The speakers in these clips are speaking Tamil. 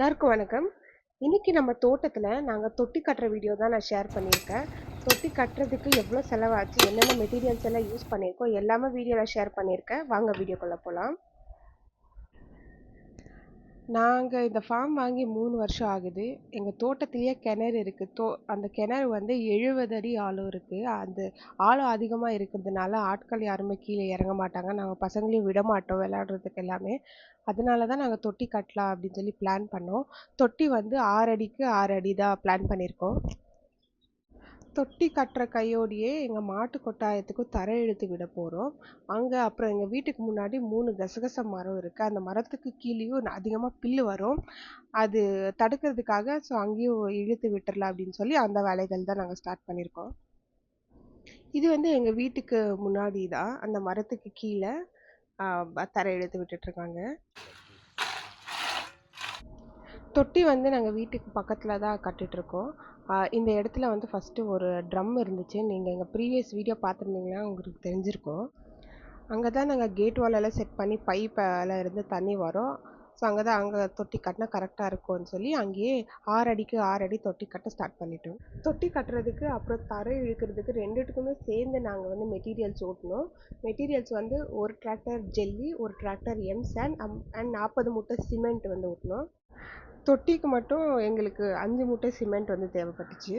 எல்லாருக்கும் வணக்கம். இன்னைக்கு நம்ம தோட்டத்துல நாங்க தொட்டி கட்டுற வீடியோ தான் நான் ஷேர் பண்ணியிருக்கேன். தொட்டி கட்டுறதுக்கு எவ்வளோ செலவாச்சு, என்னென்ன மெட்டீரியல்ஸ் எல்லாம் யூஸ் பண்ணியிருக்கோம் எல்லாமே வீடியோல ஷேர் பண்ணியிருக்கேன். வாங்க வீடியோக்குள்ள போலாம். நாங்க இந்த ஃபார்ம் வாங்கி 3 வருஷம் ஆகுது. எங்க தோட்டத்திலேயே கிணறு இருக்கு. அந்த கிணறு வந்து 70 அடி ஆழம் இருக்கு. அந்த ஆழம் அதிகமா இருக்கிறதுனால ஆட்கள் யாருமே கீழே இறங்க மாட்டாங்க. நாங்க பசங்களையும் விட மாட்டோம் விளையாடுறதுக்கு எல்லாமே. அதனால தான் நாங்க தொட்டி கட்டலாம் அப்படின்னு சொல்லி பிளான் பண்ணோம். தொட்டி வந்து 6 அடிக்கு 6 அடி தான் பிளான் பண்ணியிருக்கோம். தொட்டி கட்டுற கையோடையே எங்கள் மாட்டு கொட்டாயத்துக்கும் தரை இழுத்து விட போகிறோம். அங்கே அப்புறம் எங்கள் வீட்டுக்கு முன்னாடி 3 கசகச மரம் இருக்குது. அந்த மரத்துக்கு கீழேயும் அதிகமாக புல்லு வரும். அது தடுக்கிறதுக்காக அங்கேயும் இழுத்து விட்டுறலாம் அப்படின்னு சொல்லி அந்த வேலைகள் தான் நாங்கள் ஸ்டார்ட் பண்ணியிருக்கோம். இது வந்து எங்கள் வீட்டுக்கு முன்னாடி தான், அந்த மரத்துக்கு கீழே தரை இழுத்து விட்டுட்ருக்காங்க. தொட்டி வந்து நாங்கள் வீட்டுக்கு பக்கத்தில் தான் கட்டிகிட்ருக்கோம். இந்த இடத்துல வந்து ஃபஸ்ட்டு ஒரு ட்ரம் இருந்துச்சு. நீங்கள் எங்கள் ப்ரீவியஸ் வீடியோ பார்த்துருந்தீங்கன்னா உங்களுக்கு தெரிஞ்சிருக்கும். அங்கே தான் நாங்கள் கேட் வாலெல்லாம் செட் பண்ணி பைப்பெல்லாம் இருந்து தண்ணி வரும். ஸோ அங்கே தொட்டி கட்டினா கரெக்டாக இருக்கும்னு சொல்லி அங்கேயே 6 அடிக்கு 6 அடி தொட்டி கட்ட ஸ்டார்ட் பண்ணிட்டோம். தொட்டி கட்டுறதுக்கு அப்புறம் தரை இழுக்கிறதுக்கு ரெண்டுத்துக்குமே சேர்ந்து நாங்கள் வந்து மெட்டீரியல்ஸ் ஓட்டணும். மெட்டீரியல்ஸ் வந்து ஒரு டிராக்டர் ஜெல்லி, ஒரு டிராக்டர் எம்சாண்ட் அண்ட் 40 மூட்டை சிமெண்ட் வந்து ஓட்டணும். தொட்டிக்கு மட்டும் எங்களுக்கு 5 மூட்டை சிமெண்ட் வந்து தேவைப்பட்டுச்சு.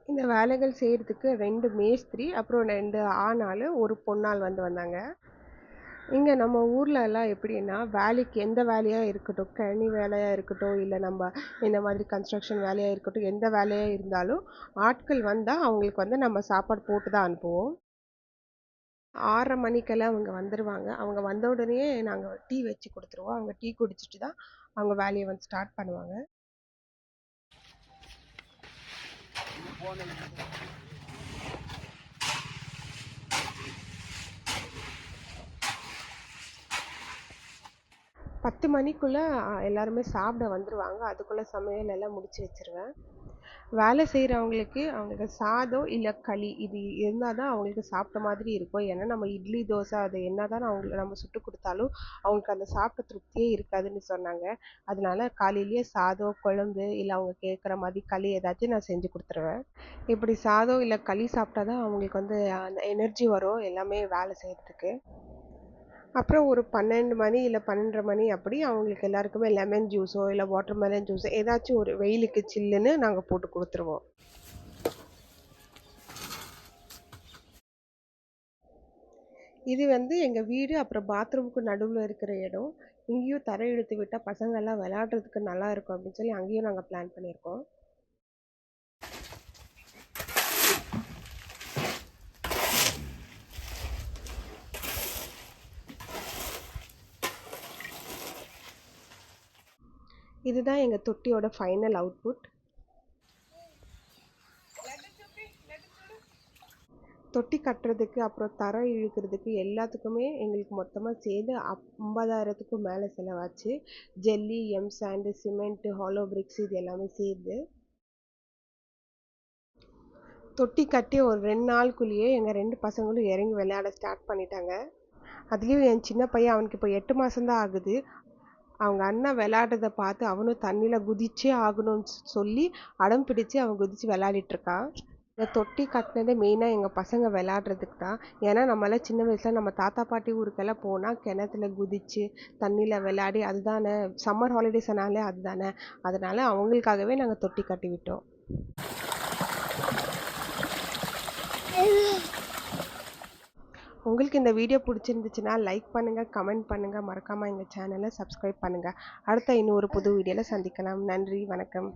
இந்த வேலைகள் செய்கிறதுக்கு 2 மேஸ்திரி, அப்புறம் 2 ஆணாள், ஒரு பொண்ணாள் வந்து வந்தாங்க. இங்கே நம்ம ஊரில் எல்லாம் எப்படின்னா, வேலைக்கு எந்த வேலையாக இருக்கட்டும், கழனி வேலையாக இருக்கட்டும், இல்லை நம்ம இந்த மாதிரி கன்ஸ்ட்ரக்ஷன் வேலையாக இருக்கட்டும், எந்த வேலையாக இருந்தாலும் ஆட்கள் வந்தால் அவங்களுக்கு வந்து நம்ம சாப்பாடு போட்டு தான் அனுப்புவோம். 6:30 மணிக்கெல்லாம் அவங்க வந்துடுவாங்க. அவங்க வந்த உடனே நாங்கள் டீ வச்சு கொடுத்துருவோம். அவங்க டீ குடிச்சிட்டு தான் அவங்க வேலையை வந்து ஸ்டார்ட் பண்ணுவாங்க. பத்து மணிக்குள்ளே எல்லாருமே சாப்பிட வந்துடுவாங்க. அதுக்குள்ளே சமையல் எல்லாம் முடிச்சு வச்சுருவேன். வேலை செய்கிறவங்களுக்கு அவங்களுக்கு சாதம் இல்லை களி இது இருந்தால் தான் அவங்களுக்கு சாப்பிட்ட மாதிரி இருக்கும். ஏன்னா நம்ம இட்லி தோசை அது என்ன தான் அவங்களுக்கு நம்ம சுட்டு கொடுத்தாலும் அவங்களுக்கு அந்த சாப்பிட்ட திருப்தியே இருக்காதுன்னு சொன்னாங்க. அதனால காலையிலேயே சாதம், குழம்பு இல்லை அவங்க கேட்குற மாதிரி களி ஏதாச்சும் நான் செஞ்சு கொடுத்துருவேன். இப்படி சாதம் இல்லை களி சாப்பிட்டா தான் அவங்களுக்கு வந்து அந்த எனர்ஜி வரும் எல்லாமே வேலை செய்கிறதுக்கு. அப்புறம் ஒரு 12 மணி இல்லை 12:30 மணி அப்படி அவங்களுக்கு எல்லாருக்குமே லெமன் ஜூஸோ இல்லை வாட்டர்மெலன் ஜூஸோ ஏதாச்சும் ஒரு வெயிலுக்கு சில்லுன்னு நாங்கள் போட்டு கொடுத்துருவோம். இது வந்து எங்கள் வீடு அப்புறம் பாத்ரூமுக்கு நடுவில் இருக்கிற இடம். இங்கேயும் தரை இழுத்து விட்டால் பசங்கள்லாம் விளையாடுறதுக்கு நல்லா இருக்கும் அப்படின்னு சொல்லி அங்கேயும் நாங்கள் பிளான் பண்ணியிருக்கோம். இதுதான் எங்கள் தொட்டியோட ஃபைனல் அவுட்புட். தொட்டி கட்டுறதுக்கு அப்புறம் தரை இழுக்கிறதுக்கு எல்லாத்துக்குமே எங்களுக்கு மொத்தமாக சேர்ந்து 50,000த்துக்கும் மேலே செலவாச்சு. ஜெல்லி, எம்சாண்டு, சிமெண்ட்டு, ஹாலோ பிரிக்ஸ் இது எல்லாமே சேர்ந்து. தொட்டி கட்டி ஒரு 2 நாளுக்குள்ளேயே எங்கள் 2 பசங்களும் இறங்கி விளையாட ஸ்டார்ட் பண்ணிட்டாங்க. அதுலேயும் என் சின்ன பையன், அவனுக்கு இப்போ 8 மாதம்தான் ஆகுது. அவங்க அண்ணன் விளையாடுறத பார்த்து அவனும் தண்ணியில் குதிச்சே ஆகணும்னு சொல்லி அடம் பிடிச்சு அவன் குதித்து விளையாடிட்டுருக்கான். இந்த தொட்டி கட்டினது மெயினாக எங்கள் பசங்க விளையாடுறதுக்கு தான். ஏன்னா நம்மளாம் சின்ன வயசில் நம்ம தாத்தா பாட்டி ஊருக்கெல்லாம் போனால் கிணத்துல குதித்து தண்ணியில் விளையாடி அதுதானே சம்மர் ஹாலிடேஸ்னாலே அதுதானே. அதனால் அவங்களுக்காகவே நாங்கள் தொட்டி கட்டி விட்டோம். உங்களுக்கு இந்த வீடியோ பிடிச்சிருந்துச்சுன்னா லைக் பண்ணுங்கள், கமெண்ட் பண்ணுங்கள், மறக்காமல் எங்கள் சேனலை சப்ஸ்கிரைப் பண்ணுங்கள். அடுத்த இன்னொரு புது வீடியோவில் சந்திக்கலாம். நன்றி, வணக்கம்.